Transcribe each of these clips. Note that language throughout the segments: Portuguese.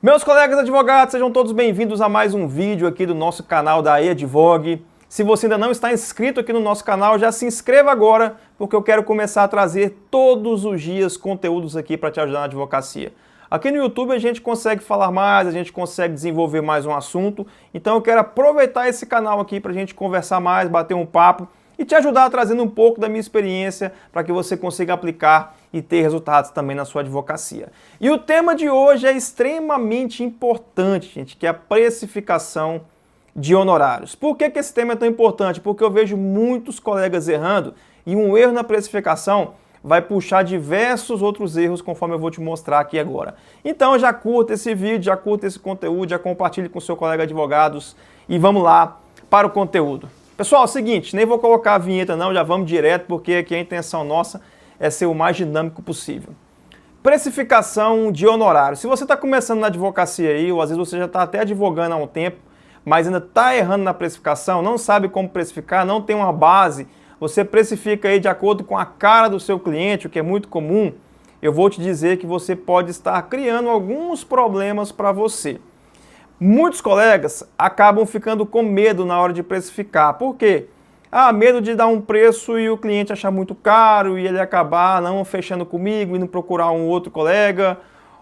Meus colegas advogados, sejam todos bem-vindos a mais um vídeo aqui do nosso canal da eAdvogue. Se você ainda não está inscrito aqui no nosso canal, já se inscreva agora, porque eu quero começar a trazer todos os dias conteúdos aqui para te ajudar na advocacia. Aqui no YouTube a gente consegue falar mais, a gente consegue desenvolver mais um assunto, então eu quero aproveitar esse canal aqui para a gente conversar mais, bater um papo e te ajudar trazendo um pouco da minha experiência para que você consiga aplicar e ter resultados também na sua advocacia. E o tema de hoje é extremamente importante, gente, que é a precificação de honorários. Por que esse tema é tão importante? Porque eu vejo muitos colegas errando e um erro na precificação vai puxar diversos outros erros, conforme eu vou te mostrar aqui agora. Então já curta esse vídeo, já curta esse conteúdo, já compartilhe com seu colega advogados e vamos lá para o conteúdo. Pessoal, é o seguinte, nem vou colocar a vinheta não, já vamos direto, porque aqui a intenção nossa é ser o mais dinâmico possível. Precificação de honorário. Se você está começando na advocacia aí, ou às vezes você já está até advogando há um tempo, mas ainda está errando na precificação, não sabe como precificar, não tem uma base, você precifica aí de acordo com a cara do seu cliente, o que é muito comum, eu vou te dizer que você pode estar criando alguns problemas para você. Muitos colegas acabam ficando com medo na hora de precificar. Por quê? Medo de dar um preço e o cliente achar muito caro e ele acabar não fechando comigo, indo procurar um outro colega,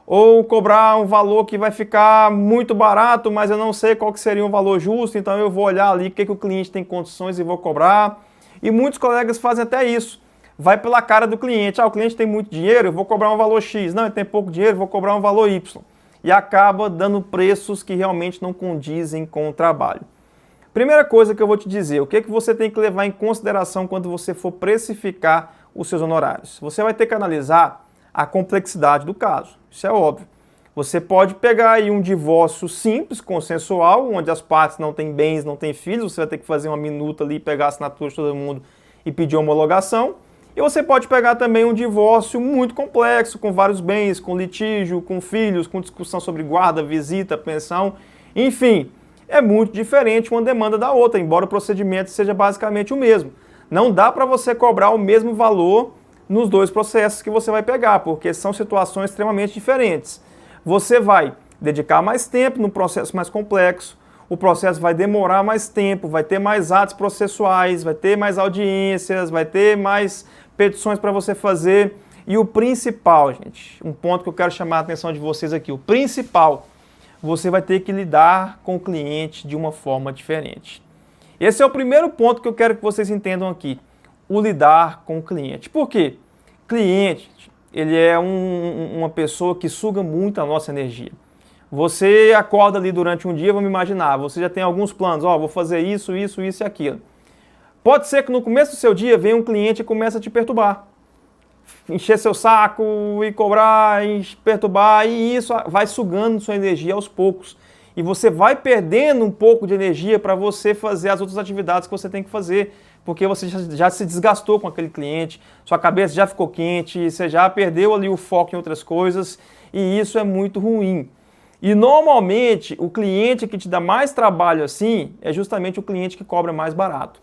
ou cobrar um valor que vai ficar muito barato, mas eu não sei qual que seria um valor justo, então eu vou olhar ali o que o cliente tem condições e vou cobrar. E muitos colegas fazem até isso. Vai pela cara do cliente. O cliente tem muito dinheiro, eu vou cobrar um valor X. Não, ele tem pouco dinheiro, eu vou cobrar um valor Y. E acaba dando preços que realmente não condizem com o trabalho. Primeira coisa que eu vou te dizer, o que você tem que levar em consideração quando você for precificar os seus honorários? Você vai ter que analisar a complexidade do caso, isso é óbvio. Você pode pegar aí um divórcio simples, consensual, onde as partes não têm bens, não têm filhos, você vai ter que fazer uma minuta ali, pegar a assinatura de todo mundo e pedir homologação. E você pode pegar também um divórcio muito complexo, com vários bens, com litígio, com filhos, com discussão sobre guarda, visita, pensão, enfim. É muito diferente uma demanda da outra, embora o procedimento seja basicamente o mesmo. Não dá para você cobrar o mesmo valor nos dois processos que você vai pegar, porque são situações extremamente diferentes. Você vai dedicar mais tempo no processo mais complexo, o processo vai demorar mais tempo, vai ter mais atos processuais, vai ter mais audiências, vai ter mais petições para você fazer. E o principal, gente, um ponto que eu quero chamar a atenção de vocês aqui, o principal, você vai ter que lidar com o cliente de uma forma diferente. Esse é o primeiro ponto que eu quero que vocês entendam aqui, o lidar com o cliente. Por quê? Cliente, ele é uma pessoa que suga muito a nossa energia. Você acorda ali durante um dia, vamos imaginar, você já tem alguns planos, vou fazer isso, isso, isso e aquilo. Pode ser que no começo do seu dia venha um cliente e comece a te perturbar. Encher seu saco e cobrar, e perturbar, e isso vai sugando sua energia aos poucos. E você vai perdendo um pouco de energia para você fazer as outras atividades que você tem que fazer, porque você já se desgastou com aquele cliente, sua cabeça já ficou quente, você já perdeu ali o foco em outras coisas, e isso é muito ruim. E normalmente o cliente que te dá mais trabalho assim é justamente o cliente que cobra mais barato.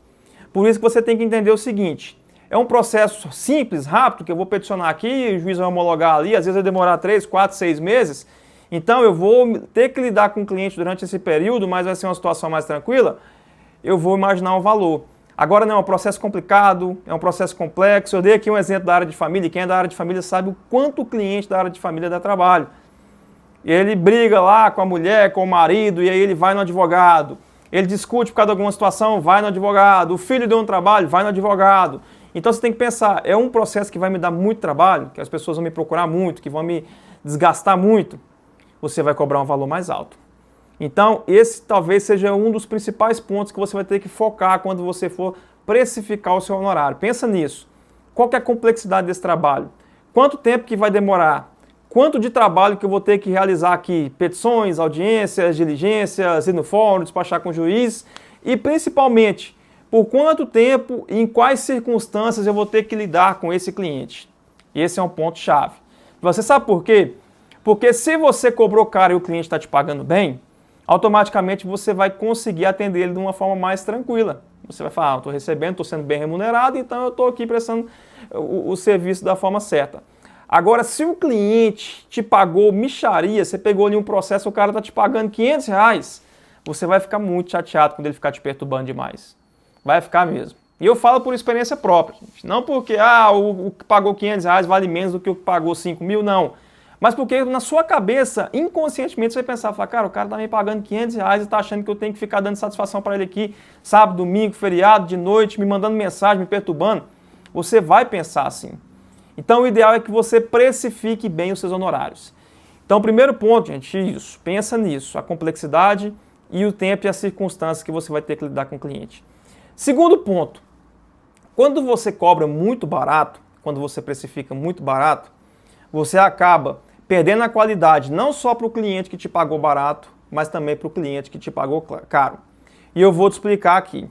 Por isso que você tem que entender o seguinte, é um processo simples, rápido, que eu vou peticionar aqui, o juiz vai homologar ali, às vezes vai demorar 3, 4, 6 meses, então eu vou ter que lidar com o cliente durante esse período, mas vai ser uma situação mais tranquila, eu vou imaginar um valor. Agora não, é um processo complicado, é um processo complexo, eu dei aqui um exemplo da área de família, e quem é da área de família sabe o quanto o cliente da área de família dá trabalho. Ele briga lá com a mulher, com o marido, e aí ele vai no advogado. Ele discute por causa de alguma situação, vai no advogado. O filho deu um trabalho, vai no advogado. Então você tem que pensar, é um processo que vai me dar muito trabalho, que as pessoas vão me procurar muito, que vão me desgastar muito, você vai cobrar um valor mais alto. Então esse talvez seja um dos principais pontos que você vai ter que focar quando você for precificar o seu honorário. Pensa nisso. Qual que é a complexidade desse trabalho? Quanto tempo que vai demorar? Quanto de trabalho que eu vou ter que realizar aqui? Petições, audiências, diligências, ir no fórum, despachar com o juiz e principalmente, por quanto tempo e em quais circunstâncias eu vou ter que lidar com esse cliente. Esse é um ponto-chave. Você sabe por quê? Porque se você cobrou caro e o cliente está te pagando bem, automaticamente você vai conseguir atender ele de uma forma mais tranquila. Você vai falar, estou recebendo, estou sendo bem remunerado, então eu estou aqui prestando o serviço da forma certa. Agora, se o cliente te pagou mixaria, você pegou ali um processo, o cara está te pagando R$ 500, você vai ficar muito chateado quando ele ficar te perturbando demais. Vai ficar mesmo. E eu falo por experiência própria, gente. Não porque o que pagou R$ 500 vale menos do que o que pagou 5 mil, não. Mas porque na sua cabeça, inconscientemente, você vai pensar, fala, cara, o cara tá me pagando R$ 500 e tá achando que eu tenho que ficar dando satisfação para ele aqui, sábado, domingo, feriado, de noite, me mandando mensagem, me perturbando. Você vai pensar assim. Então o ideal é que você precifique bem os seus honorários. Então, primeiro ponto, gente, isso. Pensa nisso, a complexidade e o tempo e as circunstâncias que você vai ter que lidar com o cliente. Segundo ponto, quando você cobra muito barato, quando você precifica muito barato, você acaba perdendo a qualidade não só para o cliente que te pagou barato, mas também para o cliente que te pagou caro. E eu vou te explicar aqui.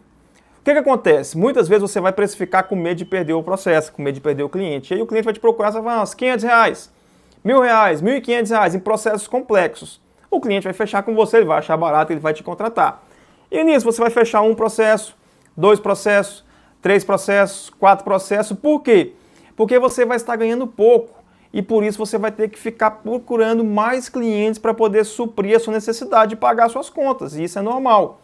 O que acontece? Muitas vezes você vai precificar com medo de perder o processo, com medo de perder o cliente. E aí o cliente vai te procurar, você vai falar, R$ 500, R$ 1.000, R$ 1.500 em processos complexos. O cliente vai fechar com você, ele vai achar barato, ele vai te contratar. E nisso você vai fechar um processo, 2 processos, 3 processos, 4 processos. Por quê? Porque você vai estar ganhando pouco e por isso você vai ter que ficar procurando mais clientes para poder suprir a sua necessidade de pagar suas contas. E isso é normal.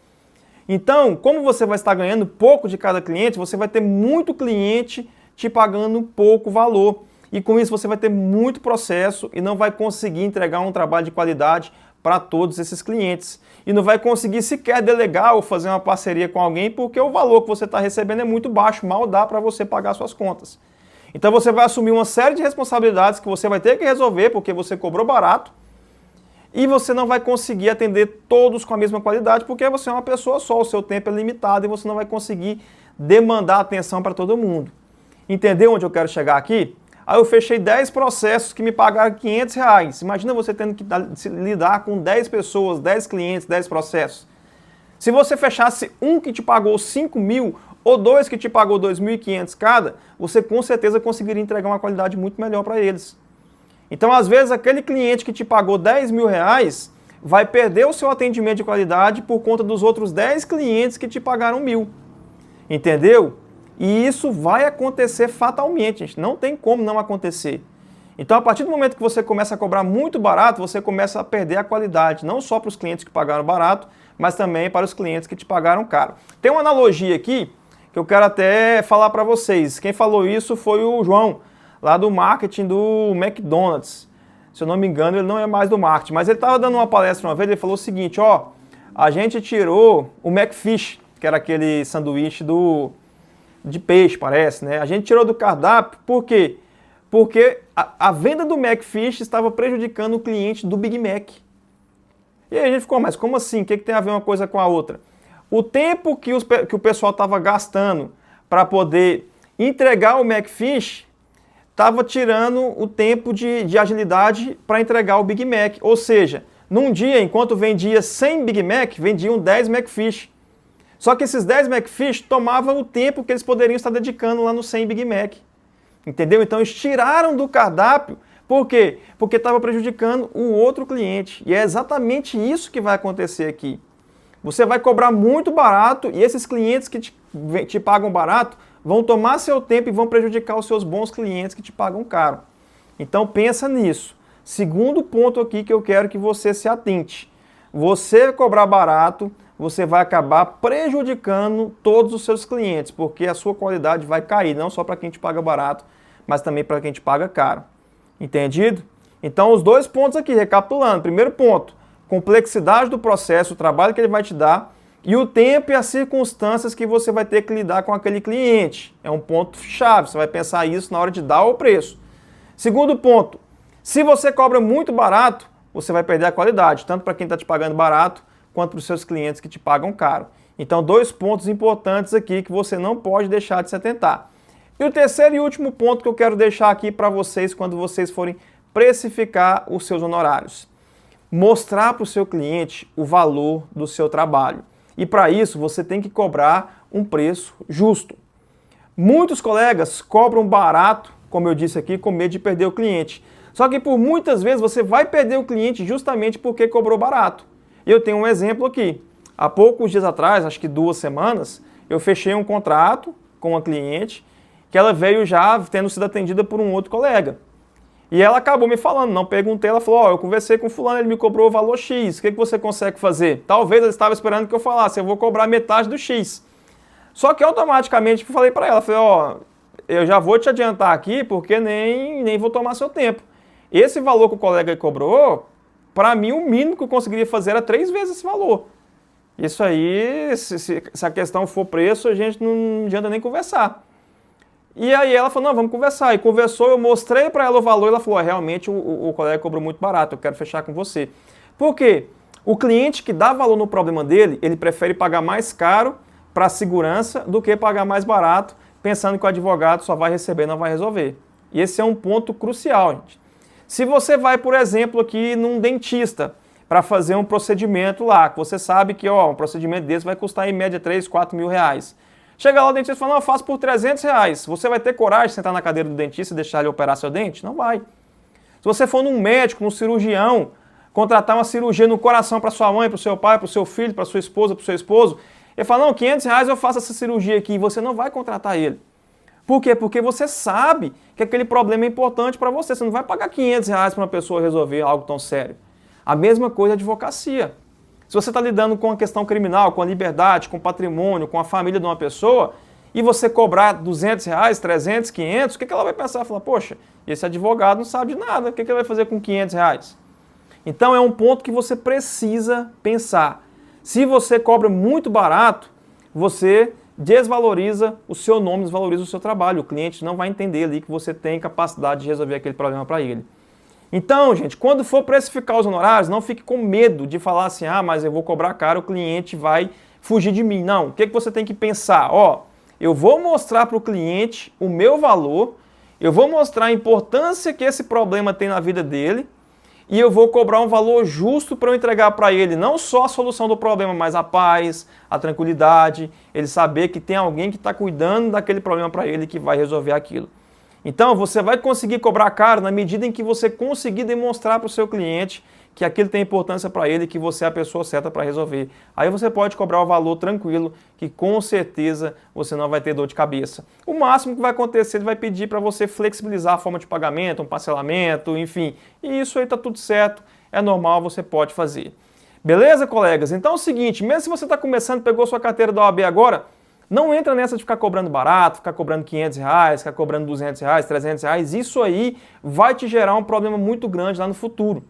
Então, como você vai estar ganhando pouco de cada cliente, você vai ter muito cliente te pagando pouco valor. E com isso você vai ter muito processo e não vai conseguir entregar um trabalho de qualidade para todos esses clientes. E não vai conseguir sequer delegar ou fazer uma parceria com alguém porque o valor que você está recebendo é muito baixo, mal dá para você pagar suas contas. Então você vai assumir uma série de responsabilidades que você vai ter que resolver porque você cobrou barato e você não vai conseguir atender todos com a mesma qualidade porque você é uma pessoa só, o seu tempo é limitado e você não vai conseguir demandar atenção para todo mundo. Entendeu onde eu quero chegar aqui? Aí eu fechei 10 processos que me pagaram R$ 500. Imagina você tendo que lidar com 10 pessoas, 10 clientes, 10 processos. Se você fechasse um que te pagou 5 mil ou 2 que te pagou 2.500 cada, você com certeza conseguiria entregar uma qualidade muito melhor para eles. Então, às vezes, aquele cliente que te pagou R$ 10.000 vai perder o seu atendimento de qualidade por conta dos outros 10 clientes que te pagaram 1.000. Entendeu? E isso vai acontecer fatalmente, gente. Não tem como não acontecer. Então, a partir do momento que você começa a cobrar muito barato, você começa a perder a qualidade, não só para os clientes que pagaram barato, mas também para os clientes que te pagaram caro. Tem uma analogia aqui que eu quero até falar para vocês. Quem falou isso foi o João, lá do marketing do McDonald's. Se eu não me engano, ele não é mais do marketing, mas ele estava dando uma palestra uma vez, ele falou o seguinte, a gente tirou o McFish, que era aquele sanduíche de peixe, parece, né? A gente tirou do cardápio, por quê? Porque a venda do McFish estava prejudicando o cliente do Big Mac. E aí a gente ficou, mas como assim? O que tem a ver uma coisa com a outra? O tempo que o pessoal estava gastando para poder entregar o McFish estava tirando o tempo de agilidade para entregar o Big Mac. Ou seja, num dia, enquanto vendia 100 Big Mac, vendiam 10 McFish. Só que esses 10 McFish tomavam o tempo que eles poderiam estar dedicando lá no 100 Big Mac. Entendeu? Então eles tiraram do cardápio. Por quê? Porque estava prejudicando o outro cliente. E é exatamente isso que vai acontecer aqui. Você vai cobrar muito barato e esses clientes que te pagam barato vão tomar seu tempo e vão prejudicar os seus bons clientes que te pagam caro. Então pensa nisso. Segundo ponto aqui que eu quero que você se atente. Você cobrar barato, você vai acabar prejudicando todos os seus clientes, porque a sua qualidade vai cair, não só para quem te paga barato, mas também para quem te paga caro. Entendido? Então os 2 pontos aqui, recapitulando. Primeiro ponto, complexidade do processo, o trabalho que ele vai te dar, e o tempo e as circunstâncias que você vai ter que lidar com aquele cliente. É um ponto chave, você vai pensar isso na hora de dar o preço. Segundo ponto, se você cobra muito barato, você vai perder a qualidade, tanto para quem está te pagando barato, quanto para os seus clientes que te pagam caro. Então, 2 pontos importantes aqui que você não pode deixar de se atentar. E o terceiro e último ponto que eu quero deixar aqui para vocês quando vocês forem precificar os seus honorários. Mostrar para o seu cliente o valor do seu trabalho. E para isso, você tem que cobrar um preço justo. Muitos colegas cobram barato, como eu disse aqui, com medo de perder o cliente. Só que por muitas vezes você vai perder o cliente justamente porque cobrou barato. E eu tenho um exemplo aqui. Há poucos dias atrás, acho que 2 semanas, eu fechei um contrato com uma cliente que ela veio já tendo sido atendida por um outro colega. E ela acabou me falando, não perguntei, ela falou, ó, eu conversei com fulano, ele me cobrou o valor X, o que você consegue fazer? Talvez ela estava esperando que eu falasse, eu vou cobrar metade do X. Só que automaticamente eu falei para ela, falei, ó, eu já vou te adiantar aqui, porque nem vou tomar seu tempo. Esse valor que o colega cobrou, para mim o mínimo que eu conseguiria fazer era 3 vezes esse valor. Isso aí, se a questão for preço, a gente não adianta nem conversar. E aí ela falou, não, vamos conversar. E conversou, eu mostrei para ela o valor, e ela falou, realmente o colega cobrou muito barato, eu quero fechar com você. Por quê? O cliente que dá valor no problema dele, ele prefere pagar mais caro para segurança do que pagar mais barato, pensando que o advogado só vai receber e não vai resolver. E esse é um ponto crucial, gente. Se você vai, por exemplo, aqui num dentista para fazer um procedimento lá, que você sabe que um procedimento desse vai custar em média 3, 4 mil reais. Chega lá o dentista e fala, não, eu faço por 300 reais. Você vai ter coragem de sentar na cadeira do dentista e deixar ele operar seu dente? Não vai. Se você for num médico, num cirurgião, contratar uma cirurgia no coração para sua mãe, para o seu pai, para o seu filho, para sua esposa, para o seu esposo, ele fala, não, 500 reais eu faço essa cirurgia aqui, e você não vai contratar ele. Por quê? Porque você sabe que aquele problema é importante para você. Você não vai pagar 500 reais para uma pessoa resolver algo tão sério. A mesma coisa a advocacia. Se você está lidando com a questão criminal, com a liberdade, com o patrimônio, com a família de uma pessoa, e você cobrar 200 reais, 300, 500, o que ela vai pensar? Falar, poxa, esse advogado não sabe de nada, o que ele vai fazer com 500 reais? Então é um ponto que você precisa pensar. Se você cobra muito barato, você desvaloriza o seu nome, desvaloriza o seu trabalho. O cliente não vai entender ali que você tem capacidade de resolver aquele problema para ele. Então, gente, quando for precificar os honorários, não fique com medo de falar assim, mas eu vou cobrar caro, o cliente vai fugir de mim. Não, o que você tem que pensar? Eu vou mostrar para o cliente o meu valor, eu vou mostrar a importância que esse problema tem na vida dele, e eu vou cobrar um valor justo para eu entregar para ele não só a solução do problema, mas a paz, a tranquilidade, ele saber que tem alguém que está cuidando daquele problema para ele que vai resolver aquilo. Então, você vai conseguir cobrar caro na medida em que você conseguir demonstrar para o seu cliente que aquilo tem importância para ele e que você é a pessoa certa para resolver. Aí você pode cobrar o valor tranquilo, que com certeza você não vai ter dor de cabeça. O máximo que vai acontecer, ele vai pedir para você flexibilizar a forma de pagamento, um parcelamento, enfim. E isso aí está tudo certo, é normal, você pode fazer. Beleza, colegas? Então é o seguinte, mesmo se você está começando, pegou sua carteira da OAB agora, não entra nessa de ficar cobrando barato, ficar cobrando 500 reais, ficar cobrando 200 reais, 300 reais. Isso aí vai te gerar um problema muito grande lá no futuro.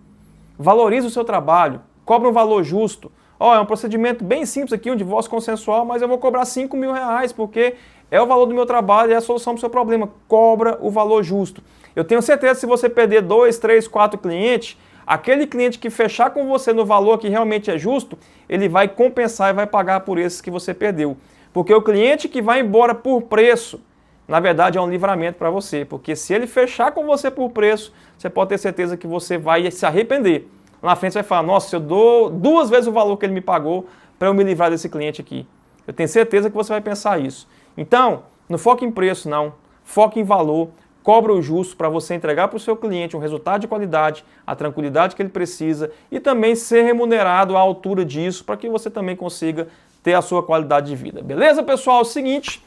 Valorize o seu trabalho, cobra um valor justo. É um procedimento bem simples aqui, um divórcio consensual, mas eu vou cobrar 5 mil reais, porque é o valor do meu trabalho e é a solução para o seu problema. Cobra o valor justo. Eu tenho certeza que se você perder 2, 3, 4 clientes, aquele cliente que fechar com você no valor que realmente é justo, ele vai compensar e vai pagar por esses que você perdeu. Porque o cliente que vai embora por preço, na verdade é um livramento para você. Porque se ele fechar com você por preço, você pode ter certeza que você vai se arrepender. Lá na frente você vai falar, nossa, eu dou 2 vezes o valor que ele me pagou para eu me livrar desse cliente aqui. Eu tenho certeza que você vai pensar isso. Então, não foque em preço não, foque em valor, cobra o justo para você entregar para o seu cliente um resultado de qualidade, a tranquilidade que ele precisa e também ser remunerado à altura disso para que você também consiga ter a sua qualidade de vida. Beleza, pessoal? É o seguinte,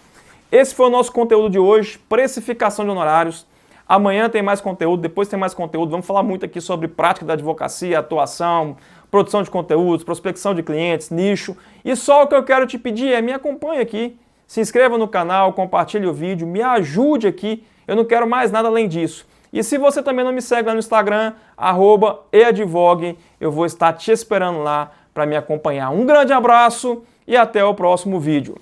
esse foi o nosso conteúdo de hoje, precificação de honorários. Amanhã tem mais conteúdo, depois tem mais conteúdo. Vamos falar muito aqui sobre prática da advocacia, atuação, produção de conteúdos, prospecção de clientes, nicho. E só o que eu quero te pedir é me acompanhe aqui, se inscreva no canal, compartilhe o vídeo, me ajude aqui. Eu não quero mais nada além disso. E se você também não me segue lá no Instagram, @eadvogue, eu vou estar te esperando lá para me acompanhar. Um grande abraço e até o próximo vídeo.